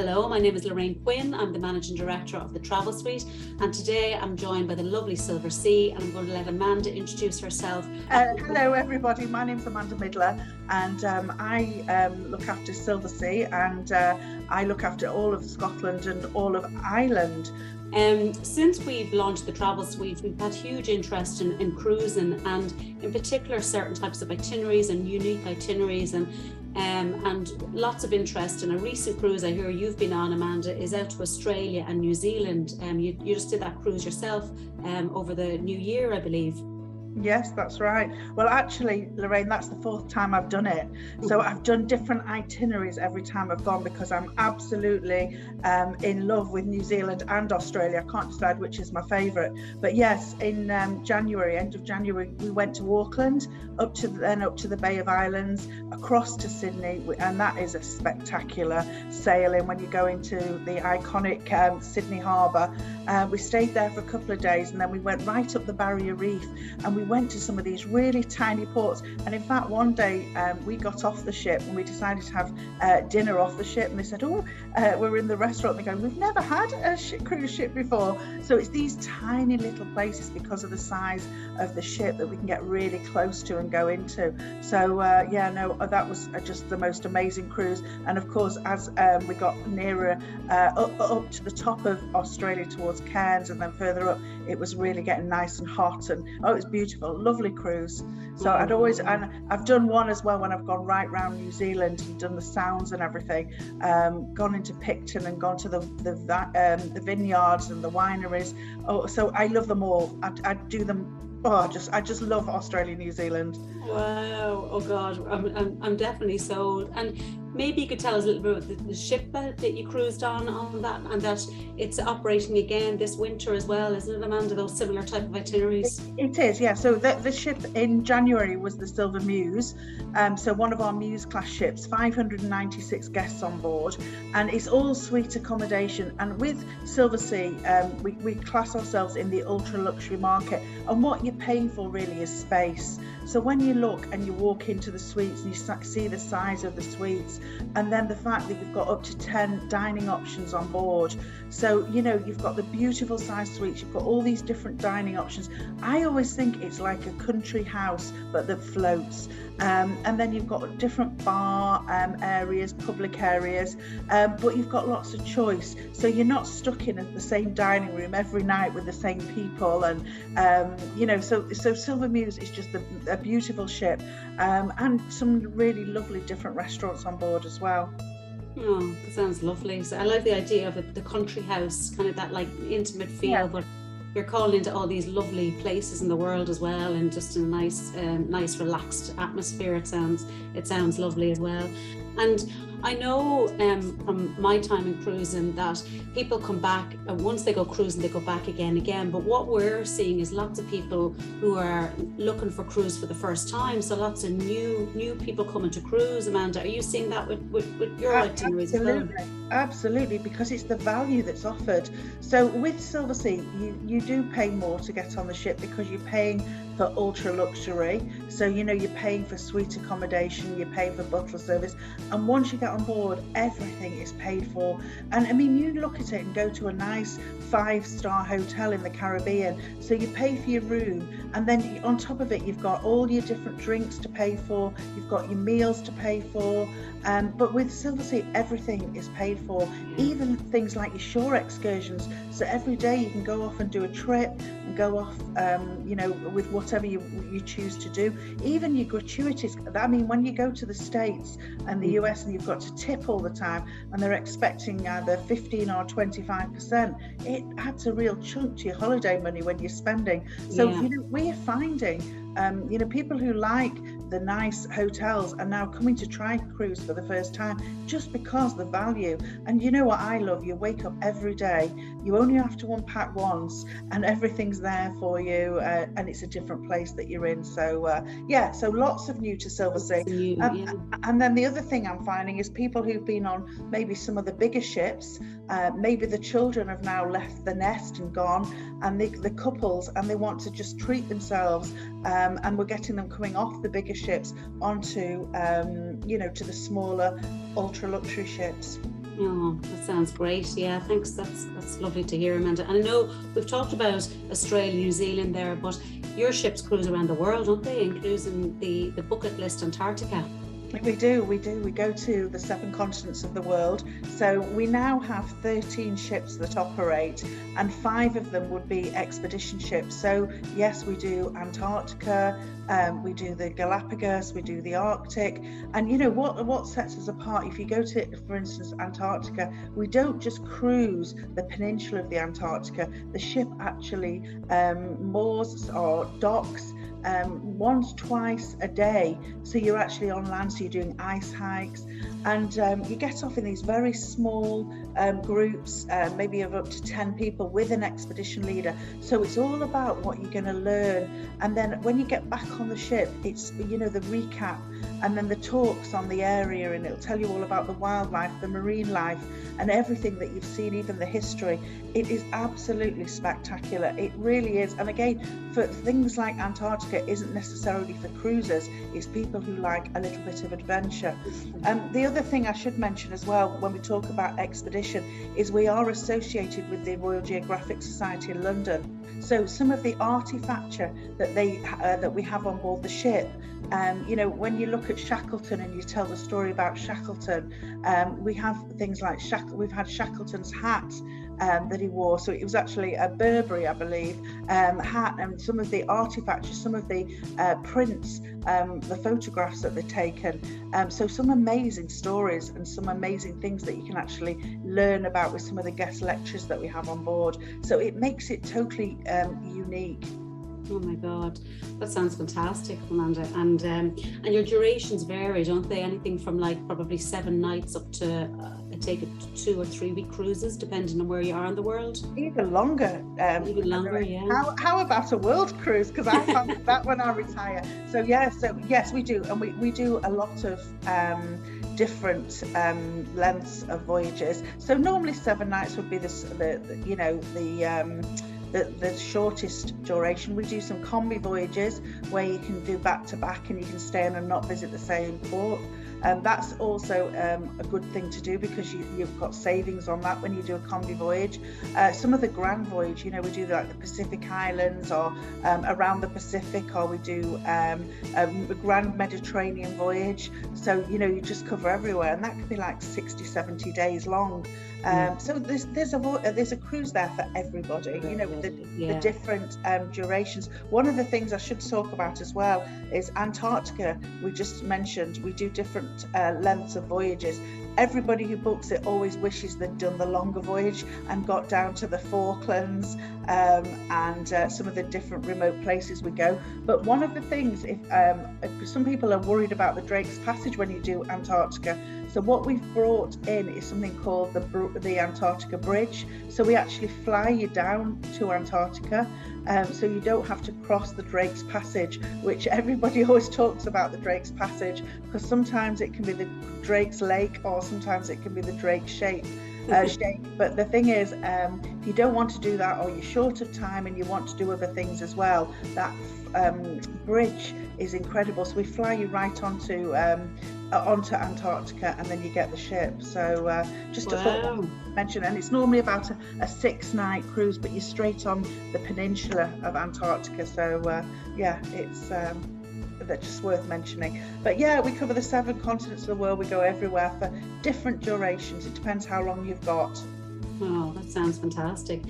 Hello, my name is Lorraine Quinn. I'm the Managing Director of the Travel Suite, and today I'm joined by the lovely Silversea, and I'm going to let Amanda introduce herself. Hello everybody, my name's Amanda Midler, and I look after Silversea, and I look after all of Scotland and all of Ireland. Since we've launched the Travel Suite, we've had huge interest in cruising, and in particular certain types of itineraries and unique itineraries, and lots of interest. In a recent cruise I hear you've been on, Amanda, is out to Australia and New Zealand. You just did that cruise yourself over the new year, I believe. Yes, that's right. Well, actually, Lorraine, that's the fourth time I've done it. So I've done different itineraries every time I've gone, because I'm absolutely in love with New Zealand and Australia. I can't decide which is my favourite. But yes, in January, end of January, we went to Auckland, up to the Bay of Islands, across to Sydney, and that is a spectacular sailing when you go into the iconic Sydney Harbour. We stayed there for a couple of days, and then we went right up the Barrier Reef, and we went to some of these really tiny ports. And in fact, one day we got off the ship and we decided to have dinner off the ship, and they said, we're in the restaurant, and they go, we've never had a cruise ship before. So it's these tiny little places, because of the size of the ship, that we can get really close to and go into. So that was just the most amazing cruise. And of course, as we got nearer up to the top of Australia towards Cairns, and then further up, it was really getting nice and hot, and it was beautiful, lovely cruise. So I've done one as well when I've gone right round New Zealand and done the sounds and everything, gone into Picton and gone to the vineyards and the wineries. So I love them all. I do them. I just love Australia, New Zealand. Wow! Oh God, I'm definitely sold. And maybe you could tell us a little bit about the ship that you cruised on that, and that it's operating again this winter as well, isn't it, Amanda? Those similar type of itineraries. It is, yeah. So the ship in January was the Silver Muse. So one of our Muse class ships, 596 guests on board, and it's all suite accommodation. And with Silversea, we class ourselves in the ultra luxury market, and what you're paying for really is space. So when you look and you walk into the suites and you see the size of the suites, and then the fact that you've got up to 10 dining options on board. So, you've got the beautiful size suites, you've got all these different dining options. I always think it's like a country house, but that floats. And then you've got different bar areas, public areas, but you've got lots of choice. So you're not stuck in the same dining room every night with the same people. And, so Silver Muse is just a beautiful ship, and some really lovely different restaurants on board as well. Oh, that sounds lovely. So I like the idea of the country house, kind of that like intimate feel, yeah. But you're calling into all these lovely places in the world as well, and just a nice relaxed atmosphere. It sounds lovely as well. And I know from my time in cruising that people come back, and once they go cruising, they go back again. But what we're seeing is lots of people who are looking for cruise for the first time. So lots of new people coming to cruise. Amanda, are you seeing that with your itineraries? Absolutely, because it's the value that's offered. So with Silversea, you do pay more to get on the ship, because you're paying for ultra luxury. So you're paying for suite accommodation, you're paying for butler service, and once you get on board, everything is paid for. And I mean, you look at it and go to a nice 5-star hotel in the Caribbean, so you pay for your room, and then on top of it you've got all your different drinks to pay for, you've got your meals to pay for, but with Silversea everything is paid for, even things like your shore excursions. So every day you can go off and do a trip and go off with whatever you choose to do, even your gratuities. I mean, when you go to the States and the US and you've got to tip all the time, and they're expecting either 15 or 25%, it adds a real chunk to your holiday money when you're spending. So we're finding people who like the nice hotels are now coming to try cruise for the first time, just because the value. And you know what I love? You wake up every day, you only have to unpack once, and everything's there for you, and it's a different place that you're in. So so lots of new to Silversea. And then the other thing I'm finding is people who've been on maybe some of the bigger ships, maybe the children have now left the nest and gone, and the couples, and they want to just treat themselves, and we're getting them coming off the bigger ships onto to the smaller ultra luxury ships. Oh, that sounds great. Yeah, thanks. That's lovely to hear, Amanda. And I know we've talked about Australia, New Zealand there, but your ships cruise around the world, don't they? Including the bucket list Antarctica. We do. We go to the 7 continents of the world. So we now have 13 ships that operate, and 5 of them would be expedition ships. So yes, we do Antarctica, we do the Galapagos, we do the Arctic. And you know what sets us apart? If you go to, for instance, Antarctica, we don't just cruise the peninsula of the Antarctica. The ship actually moors or docks twice a day, so you're actually on land, so you're doing ice hikes, and you get off in these very small groups, maybe of up to 10 people with an expedition leader. So it's all about what you're going to learn, and then when you get back on the ship, it's, you know, the recap and then the talks on the area, and it'll tell you all about the wildlife, the marine life, and everything that you've seen, even the history. It is absolutely spectacular. It really is. And again, for things like Antarctica isn't necessarily for cruisers, it's people who like a little bit of adventure. The other thing I should mention as well when we talk about expedition is we are associated with the Royal Geographic Society in London. So some of the artifacture that we have on board the ship, you know, when you look at Shackleton and you tell the story about Shackleton, we have things like we've had Shackleton's hat that he wore. So it was actually a Burberry, I believe, hat, and some of the artifacts, some of the prints, the photographs that they've taken. So some amazing stories and some amazing things that you can actually learn about with some of the guest lectures that we have on board. So it makes it totally unique. Oh my God, that sounds fantastic, Amanda. And your durations vary, don't they? Anything from like probably 7 nights up to I take it 2 or 3 week cruises, depending on where you are in the world. Even longer. Even longer, yeah. How about a world cruise? Because I have that when I retire. So yes, we do, and we do a lot of different lengths of voyages. So normally 7 nights would be the shortest duration. We do some combi voyages where you can do back to back and you can stay in and not visit the same port. And that's also a good thing to do because you've got savings on that when you do a combi voyage. Some of the grand voyage, you know, we do like the Pacific Islands or around the Pacific, or we do a grand Mediterranean voyage. So, you know, you just cover everywhere, and that could be like 60, 70 days long. So there's a cruise there for everybody, you know, with the different durations. One of the things I should talk about as well is Antarctica. We just mentioned we do different lengths of voyages. Everybody who books it always wishes they'd done the longer voyage and got down to the Falklands and some of the different remote places we go. But one of the things, if some people are worried about the Drake's Passage when you do Antarctica, so what we've brought in is something called the Antarctica Bridge. So we actually fly you down to Antarctica, so you don't have to cross the Drake's Passage, which everybody always talks about the Drake's Passage, because sometimes it can be the Drake's Lake or sometimes it can be the Drake shape. But the thing is, if you don't want to do that, or you're short of time and you want to do other things as well, that bridge is incredible. So we fly you right onto Antarctica, and then you get the ship. So just to mention, and it's normally about a 6-night cruise, but you're straight on the peninsula of Antarctica. So it's that's just worth mentioning. But yeah, we cover the 7 continents of the world. We go everywhere for different durations. It depends how long you've got. Oh, that sounds fantastic.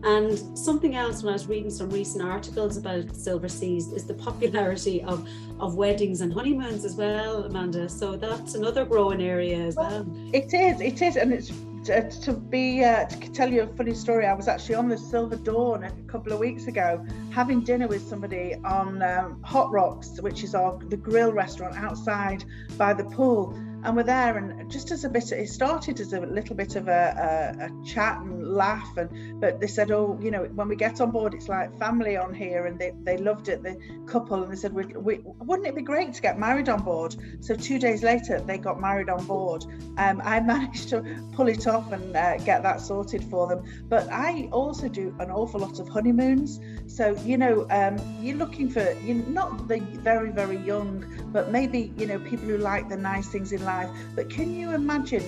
And something else, when I was reading some recent articles about Silversea, is the popularity of weddings and honeymoons as well, Amanda. So that's another growing area as well. It is, and it's to tell you a funny story. I was actually on the Silver Dawn a couple of weeks ago, having dinner with somebody on Hot Rocks, which is the grill restaurant outside by the pool. And we're there, and just it started as a little bit of a chat and laugh, but they said, oh, you know, when we get on board, it's like family on here, and they loved it, the couple, and they said, wouldn't it be great to get married on board? So 2 days later, they got married on board. I managed to pull it off and get that sorted for them. But I also do an awful lot of honeymoons. So you're looking for, you're not the very, very young, but maybe, people who like the nice things in life. But can you imagine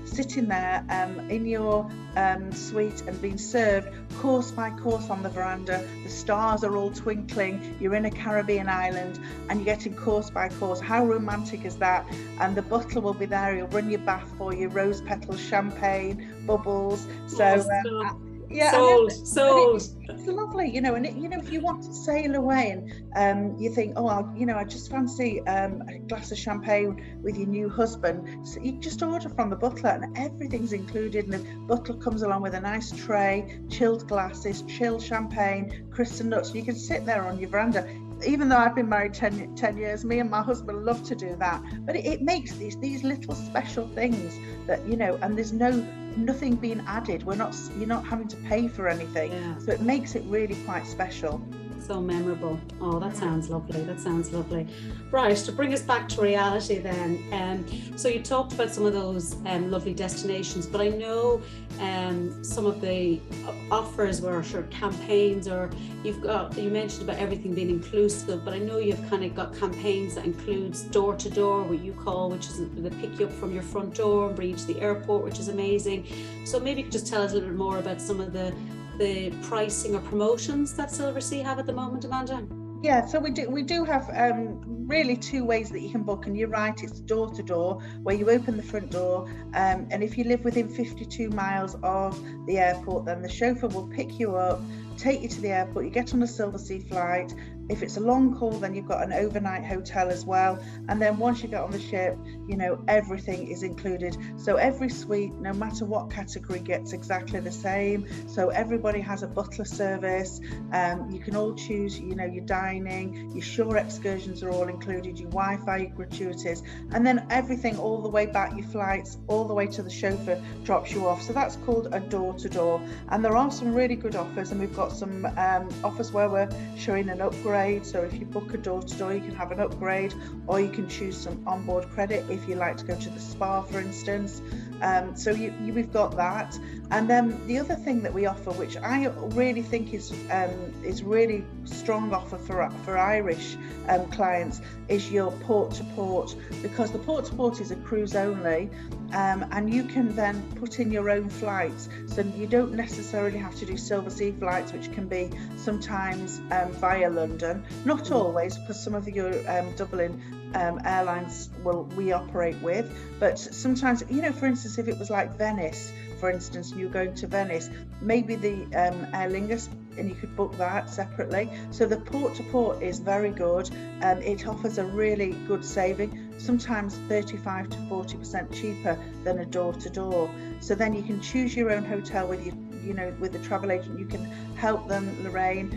sitting there in your suite and being served course by course on the veranda? The stars are all twinkling, you're in a Caribbean island and you're getting course by course. How romantic is that? And the butler will be there, he'll run your bath for you, rose petals, champagne, bubbles. So yeah, sold. It's lovely, and if you want to sail away and you think, I just fancy a glass of champagne with your new husband, so you just order from the butler and everything's included, and the butler comes along with a nice tray, chilled glasses, chilled champagne, crystal nuts. You can sit there on your veranda. Even though I've been married 10 years, me and my husband love to do that. But it makes these little special things that, and there's nothing being added. You're not having to pay for anything. Yeah. So it makes it really quite special. So memorable. Oh, that sounds lovely. Right, to bring us back to reality then. So you talked about some of those lovely destinations, but I know some of the offers were sort of campaigns, or you mentioned about everything being inclusive, but I know you've kind of got campaigns that includes door to door, what you call, which is they pick you up from your front door and bring you to the airport, which is amazing. So maybe you could just tell us a little bit more about some of the pricing or promotions that Silversea have at the moment, Amanda? Yeah, so we do have really two ways that you can book, and you're right, it's door to door, where you open the front door, and if you live within 52 miles of the airport, then the chauffeur will pick you up, take you to the airport, you get on a Silversea flight. If it's a long haul, then you've got an overnight hotel as well. And then once you get on the ship, everything is included. So every suite, no matter what category, gets exactly the same. So everybody has a butler service. You can all choose, your dining, your shore excursions are all included, your Wi-Fi, your gratuities, and then everything all the way back, your flights, all the way to the chauffeur drops you off. So that's called a door-to-door. And there are some really good offers, and we've got some offers where we're showing an upgrade. So if you book a door-to-door, you can have an upgrade, or you can choose some onboard credit if you like to go to the spa, for instance. So we've got that. And then the other thing that we offer, which I really think is really strong offer for Irish clients, is your port to port, because the port to port is a cruise only, and you can then put in your own flights. So you don't necessarily have to do Silversea flights, which can be sometimes via London, not always, because some of your Dublin airlines we operate with, but sometimes, for instance, if it was like Venice, for instance, and you're going to Venice, maybe the Aer Lingus, and you could book that separately. So the port to port is very good. It offers a really good saving, sometimes 35 to 40% cheaper than a door to door. So then you can choose your own hotel with your, with the travel agent. You can help them, Lorraine,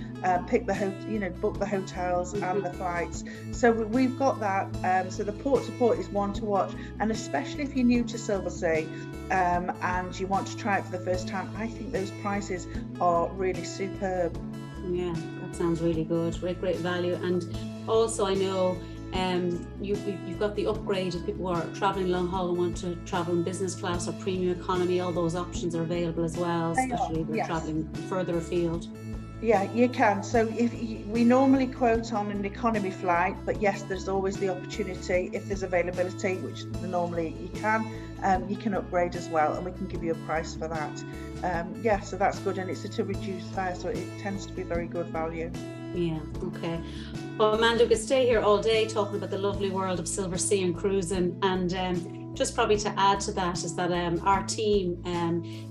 pick the book the hotels and the flights. So we've got that. So the port to port is one to watch, and especially if you're new to Silversea and you want to try it for the first time, I think those prices are really superb. Yeah, that sounds really good. Great value. And also, I know you've got the upgrade if people are traveling long haul and want to travel in business class or premium economy. All those options are available as well, especially if you're traveling further afield. Yeah, you can. So we normally quote on an economy flight, but yes, there's always the opportunity, if there's availability, which normally you can upgrade as well, and we can give you a price for that. So that's good, and it's at a reduced fare, so it tends to be very good value. Yeah, okay. Well, Amanda, we could stay here all day talking about the lovely world of Silversea and cruising, and just probably to add to that is that our team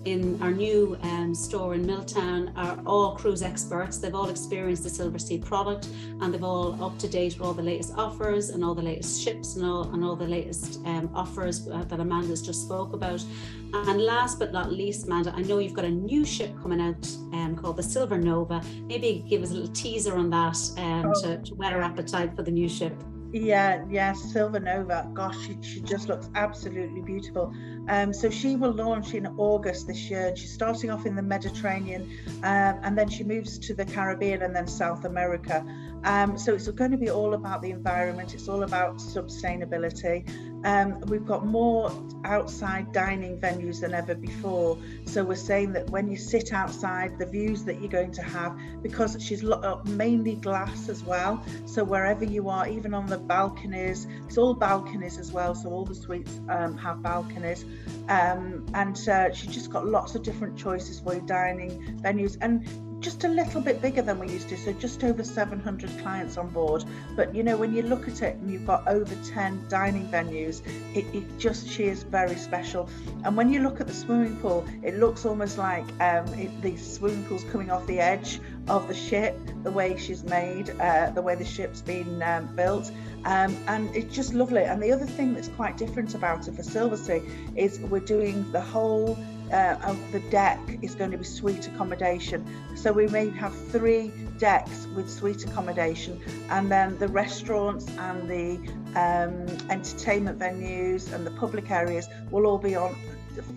in our new store in Milltown are all cruise experts. They've all experienced the Silversea product, and they've all up to date with all the latest offers and all the latest ships and all the latest offers that Amanda's just spoke about. And last but not least, Amanda, I know you've got a new ship coming out called the Silver Nova. Maybe you could give us a little teaser on that to whet our appetite for the new ship. Yeah, Silver Nova. Gosh, she just looks absolutely beautiful. So she will launch in August this year. She's starting off in the Mediterranean, and then she moves to the Caribbean and then South America. So it's going to be all about the environment. It's all about sustainability. We've got more outside dining venues than ever before. So we're saying that when you sit outside, the views that you're going to have, because she's mainly glass as well. So wherever you are, even on the balconies, it's all balconies as well. So all the suites have balconies. And she's just got lots of different choices for your dining venues, and just a little bit bigger than we used to, so just over 700 clients on board. But you know, when you look at it and you've got over 10 dining venues, she is very special. And when you look at the swimming pool, it looks almost like the swimming pool's coming off the edge of the ship, the way she's made, the way the ship's been built. And it's just lovely. And the other thing that's quite different about it for Silversea is we're doing the whole of the deck is going to be suite accommodation. So we may have 3 decks with suite accommodation, and then the restaurants and the entertainment venues and the public areas will all be on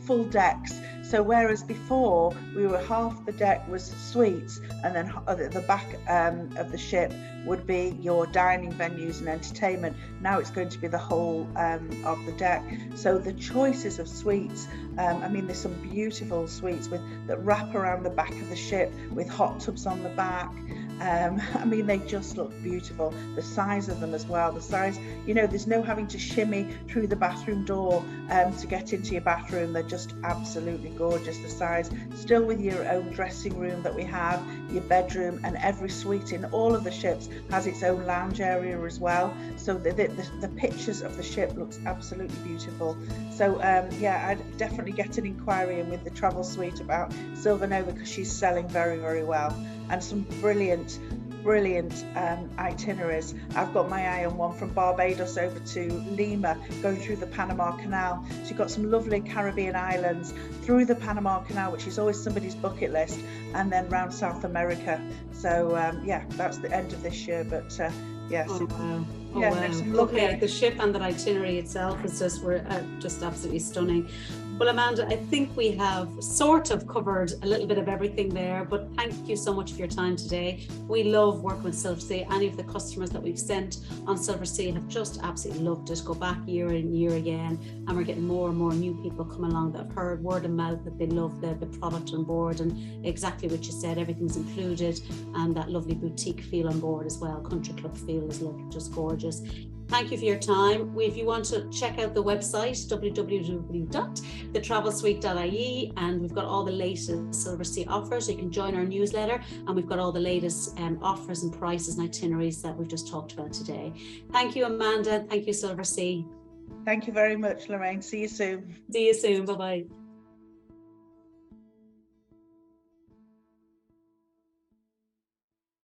full decks. So whereas before we were half the deck was suites, and then the back of the ship would be your dining venues and entertainment, now it's going to be the whole of the deck. So the choices of suites, I mean, there's some beautiful suites that wrap around the back of the ship with hot tubs on the back. I mean, they just look beautiful. The size of them as well, the size, you know, there's no having to shimmy through the bathroom door to get into your bathroom. They're just absolutely gorgeous, the size, still with your own dressing room that we have, your bedroom, and every suite in all of the ships has its own lounge area as well. So the pictures of the ship looks absolutely beautiful. So yeah, I'd definitely get an inquiry in with the travel suite about Silver Nova, because she's selling very, very well, and some brilliant itineraries. I've got my eye on one from Barbados over to Lima, going through the Panama Canal. So you've got some lovely Caribbean islands through the Panama Canal, which is always somebody's bucket list, and then round South America. So yeah, that's the end of this year, but yes. Oh, wow. Oh, yeah, wow. Okay, the ship and the itinerary itself is just absolutely stunning. Well, Amanda, I think we have sort of covered a little bit of everything there, but thank you so much for your time today. We love working with Silversea. Any of the customers that we've sent on Silversea have just absolutely loved it. Go back year and year again, and we're getting more and more new people come along that have heard word of mouth that they love the product on board, and exactly what you said, everything's included, and that lovely boutique feel on board as well. Country club feel is just gorgeous. Thank you for your time. If you want to check out the website, www.thetravelsuite.ie, and we've got all the latest Silversea offers. So you can join our newsletter, and we've got all the latest offers and prices and itineraries that we've just talked about today. Thank you, Amanda. Thank you, Silversea. Thank you very much, Lorraine. See you soon. See you soon. Bye-bye.